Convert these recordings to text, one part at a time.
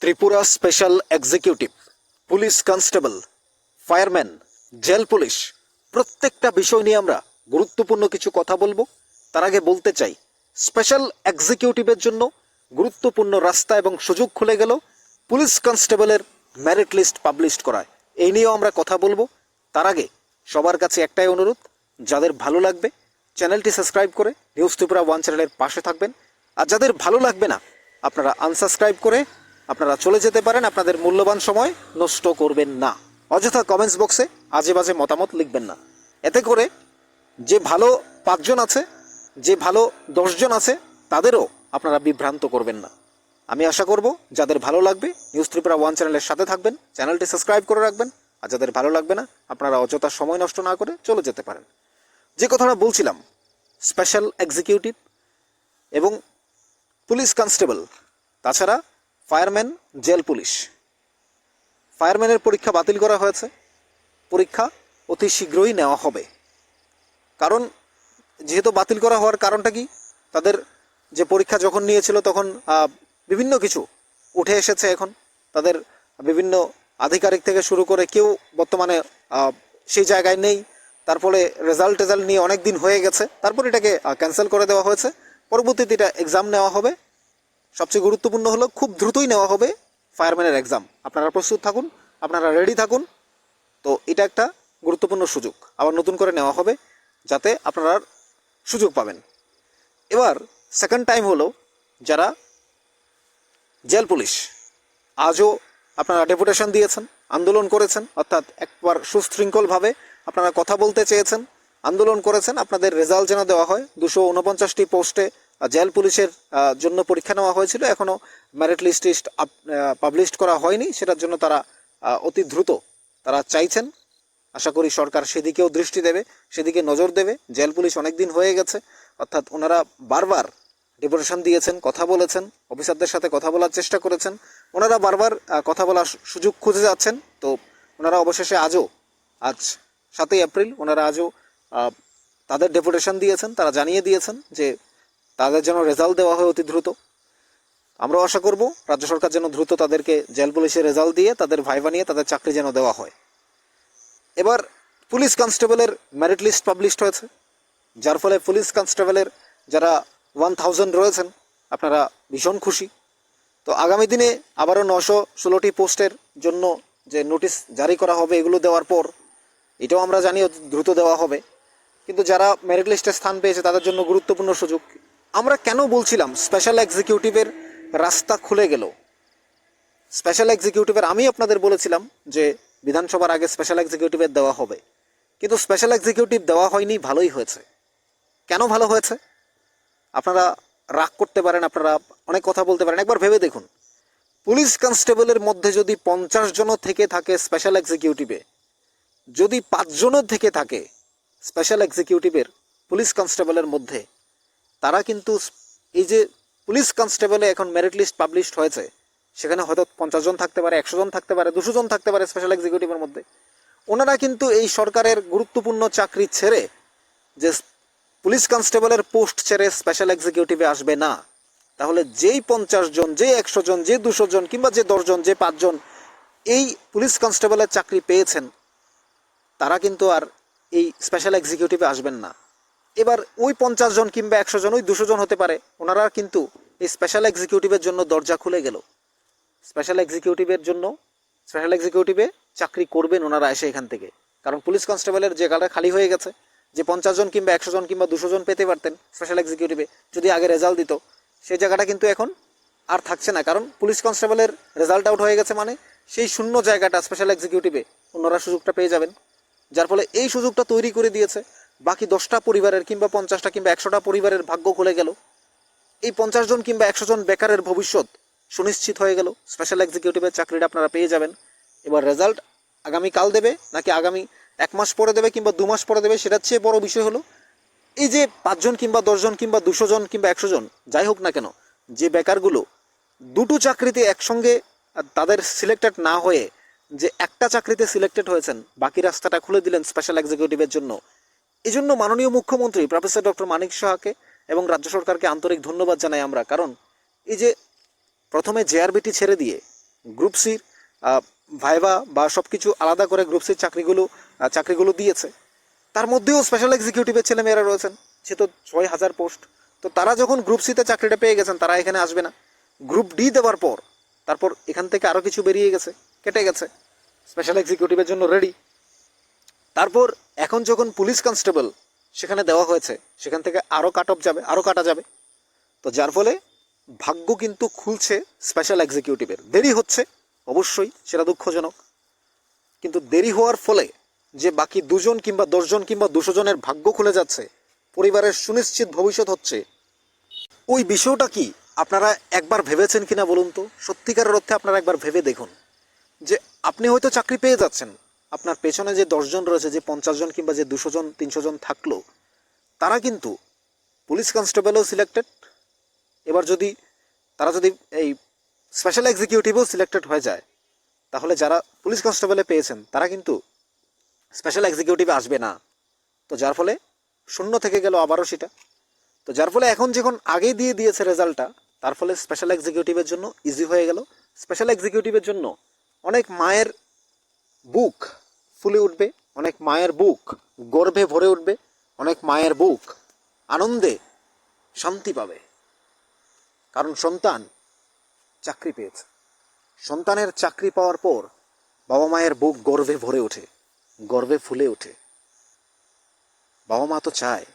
Tripura special executive, police constable, fireman, jail police প্রত্যেকটা বিষয় নিয়ে আমরা গুরুত্বপূর্ণ কিছু কথা বলবো। তার আগে বলতে চাই, স্পেশাল এক্সিকিউটিভের জন্য গুরুত্বপূর্ণ রাস্তা এবং সুযোগ খুলে গেল পুলিশ কনস্টেবলের মেরিট লিস্ট পাবলিশ করায়। এই নিয়েও আমরা কথা বলবো। তার আগে সবার কাছে একটাই অনুরোধ, যাদের ভালো লাগবে চ্যানেলটি সাবস্ক্রাইব করে নিউজ ত্রিপুরা ওয়ান চ্যানেলের পাশে থাকবেন, আর যাদের ভালো লাগবে না আপনারা আনসাবস্ক্রাইব করে আপনারা চলে যেতে পারেন। আপনাদের মূল্যবান সময় নষ্ট করবেন না, অযথা কমেন্টস বক্সে আজে বাজে মতামত লিখবেন না। এতে করে যে ভালো 5 জন আছে, যে ভালো 10 জন আছে, তাদেরও আপনারা বিভ্রান্ত করবেন না। আমি আশা করব যাদের ভালো লাগবে নিউজ ত্রিপুরা ওয়ান চ্যানেলের সাথে থাকবেন, চ্যানেলটি সাবস্ক্রাইব করে রাখবেন। আর যাদের ভালো লাগবে না আপনারা অযথা সময় নষ্ট না করে চলে যেতে পারেন। যে কথাটা বলছিলাম, স্পেশাল এক্সিকিউটিভ এবং পুলিশ কনস্টেবল, তাছাড়া ফায়ারম্যান, জেল পুলিশ। ফায়ারম্যানের পরীক্ষা বাতিল করা হয়েছে। পরীক্ষা অতি শীঘ্রই নেওয়া হবে। কারণ যেহেতু বাতিল করা হওয়ার কারণটা কি, তাদের যে পরীক্ষা যখন নিয়েছিল তখন বিভিন্ন কিছু উঠে এসেছে। এখন তাদের বিভিন্ন আধিকারিক থেকে শুরু করে কেউ বর্তমানে সেই জায়গায় নেই। তার ফলে রেজাল্ট নিয়ে অনেক দিন হয়ে গেছে। তারপর এটাকে ক্যান্সেল করে দেওয়া হয়েছে। পরবর্তীতে এটা এক্সাম নেওয়া হবে। সবচেয়ে গুরুত্বপূর্ণ হলো খুব দ্রুতই নেওয়া হবে ফায়ারম্যানের এক্সাম। আপনারা প্রস্তুত থাকুন, আপনারা রেডি থাকুন। তো এটা একটা গুরুত্বপূর্ণ সুযোগ আবার নতুন করে নেওয়া হবে, যাতে আপনারা সুযোগ পাবেন। এবার সেকেন্ড টাইম হলো যারা জেল পুলিশ। আজও আপনারা ডেপুটেশন দিয়েছেন, আন্দোলন করেছেন, অর্থাৎ একবার সুশৃঙ্খলভাবে আপনারা কথা বলতে চেয়েছেন, আন্দোলন করেছেন। আপনাদের রেজাল্ট যেন দেওয়া হয়। 249টি পোস্টে জেল পুলিশের জন্য পরীক্ষা নেওয়া হয়েছিল, এখনও মেরিট লিস্ট পাবলিশ করা হয়নি। সেটার জন্য তারা অতি দ্রুত তারা চাইছেন। আশা করি সরকার সেদিকেও দৃষ্টি দেবে, সেদিকে নজর দেবে। জেল পুলিশ অনেক দিন হয়ে গেছে, অর্থাৎ ওনারা বারবার ডেপুটেশন দিয়েছেন, কথা বলেছেন, অফিসারদের সাথে কথা বলার চেষ্টা করেছেন। ওনারা বারবার কথা বলার সুযোগ খুঁজে যাচ্ছেন। তো ওনারা অবশেষে আজ 7ই এপ্রিল ওনারা আজও তাদের ডেপুটেশন দিয়েছেন। তারা জানিয়ে দিয়েছেন যে তাদের যেন রেজাল্ট দেওয়া হয় অতি দ্রুত। আমরাও আশা করব রাজ্য সরকার যেন দ্রুত তাদেরকে জেল পুলিশের রেজাল্ট দিয়ে তাদের ভাইভা নিয়ে তাদের চাকরি যেন দেওয়া হয়। এবার পুলিশ কনস্টেবলের মেরিট লিস্ট পাবলিশ হয়েছে, যার ফলে পুলিশ কনস্টেবলের যারা 1000 রয়েছেন আপনারা ভীষণ খুশি। তো আগামী দিনে আবারও 916টি পোস্টের জন্য যে নোটিশ জারি করা হবে, এগুলো দেওয়ার পর এটাও আমরা জানি দ্রুত দেওয়া হবে। কিন্তু যারা মেরিট লিস্টে স্থান পেয়েছে তাদের জন্য গুরুত্বপূর্ণ সুযোগ। আমরা কেন বলছিলাম স্পেশাল এক্সিকিউটিভের রাস্তা খুলে গেল? স্পেশাল এক্সিকিউটিভের আমি আপনাদের বলেছিলাম যে বিধানসভার আগে স্পেশাল এক্সিকিউটিভের দেওয়া হবে, কিন্তু স্পেশাল এক্সিকিউটিভ দেওয়া হয়নি। ভালোই হয়েছে। কেন ভালো হয়েছে? আপনারা রাগ করতে পারেন, আপনারা অনেক কথা বলতে পারেন। একবার ভেবে দেখুন, পুলিশ কনস্টেবলের মধ্যে যদি 50 জনও থেকে থাকে স্পেশাল এক্সিকিউটিভে, যদি 5 জনও থেকে থাকে স্পেশাল এক্সিকিউটিভের পুলিশ কনস্টেবলের মধ্যে, তারা কিন্তু এই যে পুলিশ কনস্টেবলে এখন মেরিট লিস্ট পাবলিশ হয়েছে, সেখানে হয়তো 50 জন থাকতে পারে, 100 জন থাকতে পারে, 200 জন থাকতে পারে স্পেশাল এক্সিকিউটিভের মধ্যে। ওনারা কিন্তু এই সরকারের গুরুত্বপূর্ণ চাকরি ছেড়ে, যে পুলিশ কনস্টেবলের পোস্ট ছেড়ে স্পেশাল এক্সিকিউটিভে আসবে না। তাহলে যেই 50 জন, যে 100 জন, যে 200 জন, কিংবা যে 10 জন, যে 5 জন এই পুলিশ কনস্টেবলের চাকরি পেয়েছেন, তারা কিন্তু আর এই স্পেশাল এক্সিকিউটিভে আসবেন না। এবার ওই 50 জন কিংবা 100 জন, ওই 200 জন হতে পারে, ওনারা কিন্তু এই স্পেশাল এক্সিকিউটিভের জন্য দরজা খুলে গেল। স্পেশাল এক্সিকিউটিভে চাকরি করবেন ওনারা এসে এখান থেকে। কারণ পুলিশ কনস্টেবলের যে জায়গাটা খালি হয়ে গেছে, যে 50 জন কিংবা 100 জন কিংবা 200 জন পেতে পারতেন স্পেশাল এক্সিকিউটিভে যদি আগে রেজাল্ট দিত, সেই জায়গাটা কিন্তু এখন আর থাকছে না। কারণ পুলিশ কনস্টেবলের রেজাল্ট আউট হয়ে গেছে, মানে সেই শূন্য জায়গাটা স্পেশাল এক্সিকিউটিভে ওনারা সুযোগটা পেয়ে যাবেন। যার ফলে এই সুযোগটা তৈরি করে দিয়েছে। বাকি 10টা পরিবারের কিংবা 50টা কিংবা 100টা পরিবারের ভাগ্য খুলে গেল। এই 50 জন কিংবা 100 জন বেকারের ভবিষ্যৎ সুনিশ্চিত হয়ে গেল। স্পেশাল এক্সিকিউটিভের চাকরিটা আপনারা পেয়ে যাবেন। এবার রেজাল্ট আগামীকাল দেবে নাকি আগামী 1 মাস পরে দেবে কিংবা 2 মাস পরে দেবে, সেটার চেয়ে বড় বিষয় হলো এই যে 5 জন কিংবা 10 জন কিংবা 200 জন কিংবা 100 জন যাই হোক না কেন, যে বেকারগুলো দুটো চাকরিতে একসঙ্গে তাদের সিলেক্টেড না হয়ে যে একটা চাকরিতে সিলেক্টেড হয়েছেন, বাকি রাস্তাটা খুলে দিলেন স্পেশাল এক্সিকিউটিভের জন্য। এই জন্য মাননীয় মুখ্যমন্ত্রী প্রফেসর ডক্টর মানিক সাহাকে এবং রাজ্য সরকারকে আন্তরিক ধন্যবাদ জানাই আমরা। কারণ এই যে প্রথমে জেআরবিটি ছেড়ে দিয়ে গ্রুপ সির ভাইভা বা সব কিছু আলাদা করে গ্রুপ সির চাকরিগুলো দিয়েছে। তার মধ্যেও স্পেশাল এক্সিকিউটিভের ছেলেমেয়েরা রয়েছেন, সে তো 6,000 পোস্ট। তো তারা যখন গ্রুপ সিতে চাকরিটা পেয়ে গেছেন, তারা এখানে আসবে না। গ্রুপ ডি দেওয়ার পর তারপর এখান থেকে আরও কিছু বেরিয়ে গেছে, কেটে গেছে, স্পেশাল এক্সিকিউটিভের জন্য রেডি। তারপর এখন যখন পুলিশ কনস্টেবল সেখানে দেওয়া হয়েছে, সেখান থেকে আরও কাটা যাবে। তো যার ফলে ভাগ্য কিন্তু খুলছে স্পেশাল এক্সিকিউটিভের। দেরি হচ্ছে অবশ্যই, সেটা দুঃখজনক, কিন্তু দেরি হওয়ার ফলে যে বাকি 2 জন কিংবা 10 জন কিংবা 200 জনের ভাগ্য খুলে যাচ্ছে, পরিবারের সুনিশ্চিত ভবিষ্যৎ হচ্ছে, ওই বিষয়টা কি আপনারা একবার ভেবেছেন কিনা বলুন তো? সত্যিকারের অর্থে আপনারা একবার ভেবে দেখুন যে আপনি হয়তো চাকরি পেয়ে যাচ্ছেন, আপনার পেছনে যে 10 জন রয়েছে, যে 50 জন কিংবা যে 200 জন 300 জন থাকলো, তারা কিন্তু পুলিশ কনস্টেবলও সিলেক্টেড। এবার তারা যদি এই স্পেশাল এক্সিকিউটিভও সিলেক্টেড হয়ে যায়, তাহলে যারা পুলিশ কনস্টেবলে পেয়েছেন তারা কিন্তু স্পেশাল এক্সিকিউটিভে আসবে না। তো যার ফলে শূন্য থেকে গেল আবারও সেটা। তো যার ফলে এখন যখন আগেই দিয়ে দিয়েছে রেজাল্টটা, তার ফলে স্পেশাল এক্সিকিউটিভের জন্য ইজি হয়ে গেল। স্পেশাল এক্সিকিউটিভের জন্য অনেক মায়ের বুক ফুলে উঠবে, অনেক মায়ের বুক গর্বে ভরে উঠবে, অনেক মায়ের বুক আনন্দে শান্তি পাবে, কারণ সন্তান চাকরি পেয়েছে। সন্তানের চাকরি পাওয়ার পর বাবা মায়ের বুক গর্বে ভরে ওঠে, গর্বে ফুলে ওঠে। বাবা মা তো চায়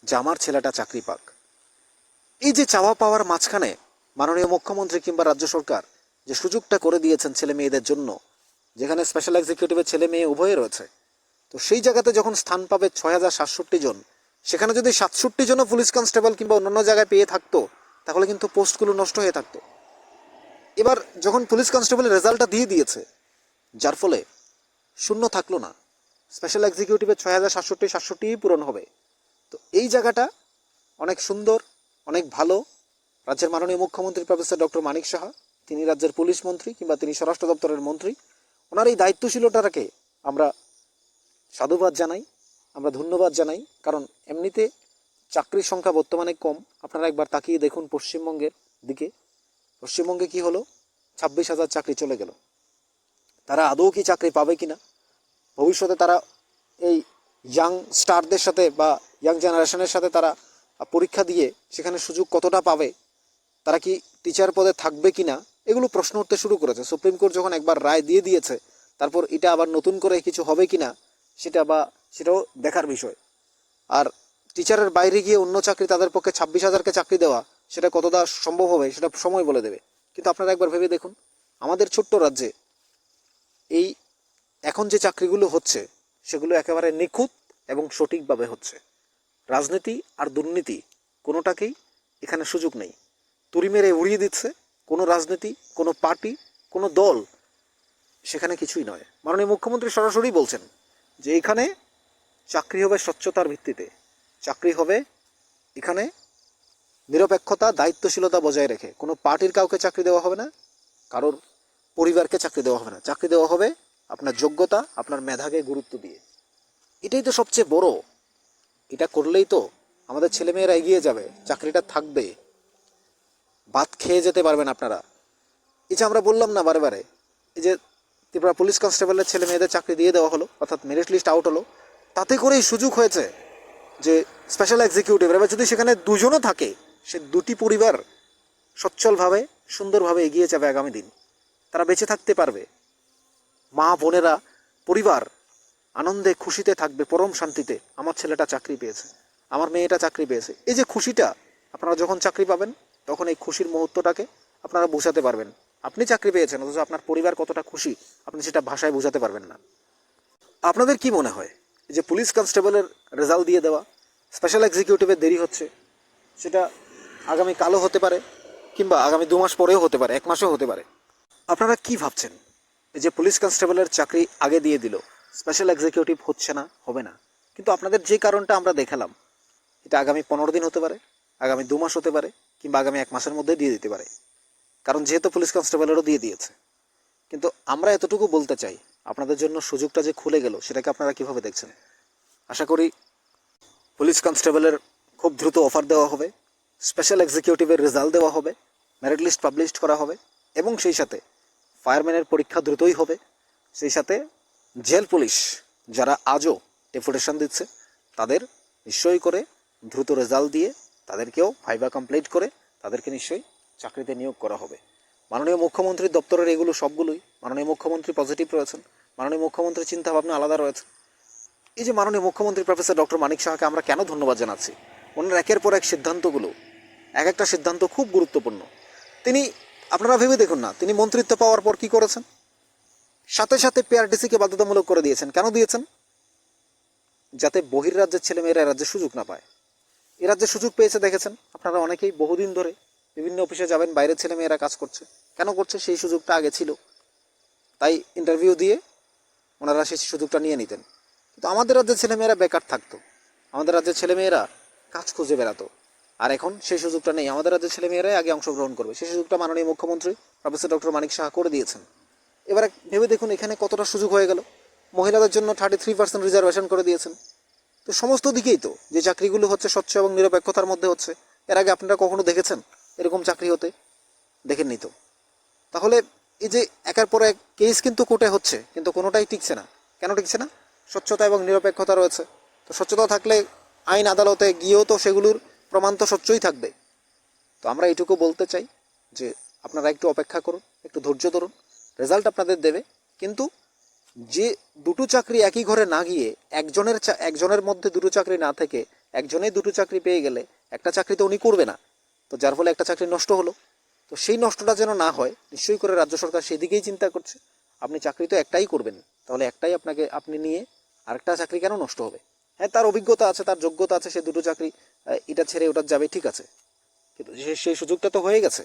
যে আমার ছেলেটা চাকরি পাক। এই যে চাওয়া পাওয়ার মাঝখানে মাননীয় মুখ্যমন্ত্রী কিংবা রাজ্য সরকার যে সুযোগটা করে দিয়েছেন ছেলে মেয়েদের জন্য, যেখানে স্পেশাল এক্সিকিউটিভের ছেলে মেয়ে উভয়ে রয়েছে, তো সেই জায়গাতে যখন স্থান পাবে 6,067 জন, সেখানে যদি 67 জনও পুলিশ কনস্টেবল কিংবা অন্যান্য জায়গায় পেয়ে থাকতো, তাহলে কিন্তু পোস্টগুলো নষ্ট হয়ে থাকতো। এবার যখন পুলিশ কনস্টেবলের রেজাল্টটা দিয়ে দিয়েছে, যার ফলে শূন্য থাকলো না, স্পেশাল এক্সিকিউটিভের 6,067 পূরণ হবে। তো এই জায়গাটা অনেক সুন্দর, অনেক ভালো। রাজ্যের মাননীয় মুখ্যমন্ত্রী প্রফেসর ডক্টর মানিক সাহা, তিনি রাজ্যের পুলিশ মন্ত্রী কিংবা তিনি স্বরাষ্ট্র দপ্তরের মন্ত্রী, ওনার এই দায়িত্বশীলতাকে আমরা সাধুবাদ জানাই, আমরা ধন্যবাদ জানাই। কারণ এমনিতে চাকরির সংখ্যা বর্তমানে কম। আপনারা একবার তাকিয়ে দেখুন পশ্চিমবঙ্গের দিকে। পশ্চিমবঙ্গে কি হলো? 26,000 চাকরি চলে গেল। তারা আদৌ কি চাকরি পাবে কিনা, ভবিষ্যতে তারা এই ইয়াং স্টারদের সাথে বা ইয়াং জেনারেশনের সাথে তারা পরীক্ষা দিয়ে সেখানে সুযোগ কতটা পাবে, তারা কি টিচার পদে থাকবে কিনা, এগুলো প্রশ্ন উঠতে শুরু করেছে। সুপ্রিম কোর্ট যখন একবার রায় দিয়ে দিয়েছে, তারপর এটা আবার নতুন করে কিছু হবে কিনা সেটাও দেখার বিষয়। আর টিচারের বাইরে গিয়ে অন্য চাকরি, তাদের পক্ষে 26,000কে চাকরি দেওয়া, সেটা কতটা সম্ভব হবে সেটা সময় বলে দেবে। কিন্তু আপনারা একবার ভেবে দেখুন, আমাদের ছোট্ট রাজ্যে এই এখন যে চাকরিগুলো হচ্ছে, সেগুলো একেবারে নিখুঁত এবং সঠিকভাবে হচ্ছে। রাজনীতি আর দুর্নীতি কোনোটাকেই এখানে সুযোগ নেই। তুড়ি মেরে উড়িয়ে দিচ্ছে। কোনো রাজনীতি, কোনো পার্টি, কোনো দল সেখানে কিছুই নয়। মাননীয় মুখ্যমন্ত্রী সরাসরি বলছেন যে এখানে চাকরি হবে স্বচ্ছতার ভিত্তিতে, চাকরি হবে এখানে নিরপেক্ষতা, দায়িত্বশীলতা বজায় রেখে। কোনো পার্টির কাউকে চাকরি দেওয়া হবে না, কারোর পরিবারকে চাকরি দেওয়া হবে না। চাকরি দেওয়া হবে আপনার যোগ্যতা, আপনার মেধাকে গুরুত্ব দিয়ে। এটাই তো সবচেয়ে বড়। এটা করলেই তো আমাদের ছেলেমেয়েরা এগিয়ে যাবে, চাকরিটা থাকবে, ভাত খেয়ে যেতে পারবেন আপনারা। এই যে আমরা বললাম না বারে বারে, এই যে ত্রিপুরা পুলিশ কনস্টেবলের ছেলে মেয়েদের চাকরি দিয়ে দেওয়া হলো, অর্থাৎ মেরিট লিস্ট আউট হলো, তাতে করেই সুযোগ হয়েছে যে স্পেশাল এক্সিকিউটিভ। এবার যদি সেখানে 2 জনও থাকে, সে 2টি পরিবার সচ্ছলভাবে সুন্দরভাবে এগিয়ে যাবে আগামী দিন, তারা বেঁচে থাকতে পারবে। মা বোনেরা, পরিবার আনন্দে খুশিতে থাকবে, পরম শান্তিতে। আমার ছেলেটা চাকরি পেয়েছে, আমার মেয়েটা চাকরি পেয়েছে। এই যে খুশিটা, আপনারা যখন চাকরি পাবেন তখন এই খুশির মুহূর্তটাকে আপনারা বোঝাতে পারবেন। আপনি চাকরি পেয়েছেন, অথচ আপনার পরিবার কতটা খুশি, আপনি সেটা ভাষায় বোঝাতে পারবেন না। আপনাদের কি মনে হয়, এই যে পুলিশ কনস্টেবলের রেজাল্ট দিয়ে দেওয়া, স্পেশাল এক্সিকিউটিভের দেরি হচ্ছে, সেটা আগামী কালও হতে পারে, কিংবা আগামী 2 মাস পরেও হতে পারে, 1 মাসেও হতে পারে। আপনারা কি ভাবছেন? এই যে পুলিশ কনস্টেবলের চাকরি আগে দিয়ে দিল, স্পেশাল এক্সিকিউটিভ হচ্ছে না, হবে না, কিন্তু আপনাদের যে কারণটা আমরা দেখালাম, এটা আগামী 15 দিন হতে পারে, আগামী 2 মাস হতে পারে, কিংবা আগামী 1 মাসের মধ্যে দিয়ে দিতে পারে। কারণ যেহেতু পুলিশ কনস্টেবলেরও দিয়ে দিয়েছে। কিন্তু আমরা এতটুকু বলতে চাই, আপনাদের জন্য সুযোগটা যে খুলে গেল, সেটাকে আপনারা কিভাবে দেখছেন? আশা করি পুলিশ কনস্টেবলের খুব দ্রুত অফার দেওয়া হবে, স্পেশাল এক্সিকিউটিভের রেজাল্ট দেওয়া হবে, মেরিট লিস্ট পাবলিশ করা হবে, এবং সেই সাথে ফায়ারম্যানের পরীক্ষা দ্রুতই হবে। সেই সাথে জেল পুলিশ যারা আজও ডেপুটেশন দিচ্ছে তাদের নিশ্চয়ই করে দ্রুত রেজাল্ট দিয়ে তাদেরকেও ভাইবা কমপ্লিট করে তাদেরকে নিশ্চয়ই চাকরিতে নিয়োগ করা হবে। মাননীয় মুখ্যমন্ত্রীর দপ্তরের এগুলো সবগুলোই, মাননীয় মুখ্যমন্ত্রী পজিটিভ রয়েছেন, মাননীয় মুখ্যমন্ত্রীর চিন্তাভাবনা আলাদা রয়েছে। এই যে মাননীয় মুখ্যমন্ত্রী প্রফেসর ডক্টর মানিক সাহাকে আমরা কেন ধন্যবাদ জানাচ্ছি, ওনার একের পর এক সিদ্ধান্তগুলো, এক একটা সিদ্ধান্ত খুব গুরুত্বপূর্ণ। তিনি, আপনারা ভেবে দেখুন না, তিনি মন্ত্রিত্ব পাওয়ার পর কি করেছেন, সাথে সাথে পিআরটিসিকে বাধ্যতামূলক করে দিয়েছেন। কেন দিয়েছেন? যাতে বহির্রাজ্যের ছেলেমেয়েরা রাজ্যে সুযোগ না পায়। এ রাজ্যে সুযোগ পেয়েছে দেখেছেন আপনারা অনেকেই, বহুদিন ধরে বিভিন্ন অফিসে যাবেন, বাইরের ছেলেমেয়েরা কাজ করছে। কেন করছে? সেই সুযোগটা আগে ছিল, তাই ইন্টারভিউ দিয়ে ওনারা সেই সুযোগটা নিয়ে নিতেন। কিন্তু আমাদের রাজ্যের ছেলেমেয়েরা বেকার থাকতো, আমাদের রাজ্যের ছেলেমেয়েরা কাজ খুঁজে বেড়াতো। আর এখন সেই সুযোগটা নেই, আমাদের রাজ্যের ছেলেমেয়েরাই আগে অংশগ্রহণ করবে। সেই সুযোগটা মাননীয় মুখ্যমন্ত্রী প্রফেসর ডক্টর মানিক সাহা করে দিয়েছেন। এবার ভেবে দেখুন এখানে কতটা সুযোগ হয়ে গেল। মহিলাদের জন্য 33% রিজার্ভেশন করে দিয়েছেন। তো সমস্ত দিকেই তো যে চাকরিগুলো হচ্ছে স্বচ্ছ এবং নিরপেক্ষতার মধ্যে হচ্ছে। এর আগে আপনারা কখনো দেখেছেন এরকম চাকরি হতে? দেখেননি তো। তাহলে এই যে একের পর এক কেস কিন্তু কোর্টে হচ্ছে, কিন্তু কোনোটাই টিকছে না। কেন টিকছে না? স্বচ্ছতা এবং নিরপেক্ষতা রয়েছে। তো স্বচ্ছতা থাকলে আইন আদালতে গিয়েও তো সেগুলোর প্রমাণ তো স্বচ্ছই থাকবে। তো আমরা এইটুকু বলতে চাই যে আপনারা একটু অপেক্ষা করুন, একটু ধৈর্য ধরুন, রেজাল্ট আপনাদের দেবে। কিন্তু যে দুটো চাকরি একই ঘরে না গিয়ে একজনের মধ্যে দুটো চাকরি না থেকে একজনেই দুটো চাকরি পেয়ে গেলে একটা চাকরি তো উনি করবে না, তো যার ফলে একটা চাকরি নষ্ট হলো। তো সেই নষ্টটা যেন না হয় নিশ্চয়ই করে রাজ্য সরকার সেদিকেই চিন্তা করছে। আপনি চাকরি তো একটাই করবেন, তাহলে একটাই আপনি নিয়ে আরেকটা চাকরি কেন নষ্ট হবে? হ্যাঁ, তার অভিজ্ঞতা আছে, তার যোগ্যতা আছে, সে দুটো চাকরি এটা ছেড়ে ওটা যাবে, ঠিক আছে, কিন্তু সেই সুযোগটা তো হয়ে গেছে।